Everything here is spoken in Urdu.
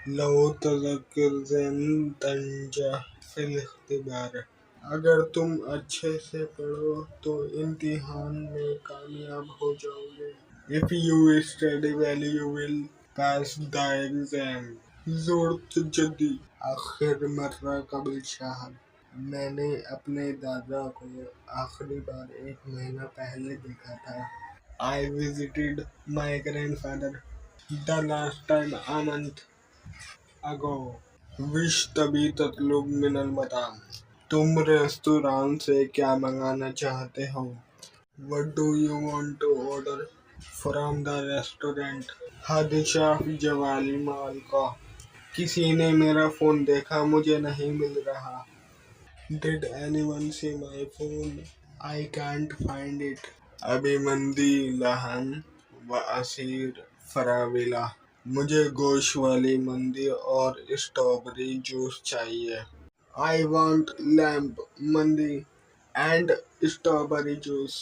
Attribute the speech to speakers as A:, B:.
A: لو تذکر ذہن تنجح فی الاختبار، اگر تم اچھے سے پڑھو تو امتحان میں کامیاب ہو جاؤ گے۔ If you study well you will pass the exam۔ زرت جدی آخر مرہ قبل شہر، میں نے اپنے دادا کو آخری بار 1 مہینہ پہلے دیکھا تھا۔ I visited my grandfather the last time a month ago۔ وش تبھی تطلب من المطعم، تم ریستوران سے کیا منگانا چاہتے ہو؟ What do you want to order from the restaurant؟ حد شاف جوالی مال کا، کسی نے میرا فون دیکھا مجھے نہیں مل رہا۔ Did anyone see my phone؟ I can't find it۔ ابھی مندی لہن و عصیر فراولہ، مجھے گوشت والی مندی اور اسٹرابیری جوس چاہیے۔ I want lamb مندی and strawberry juice۔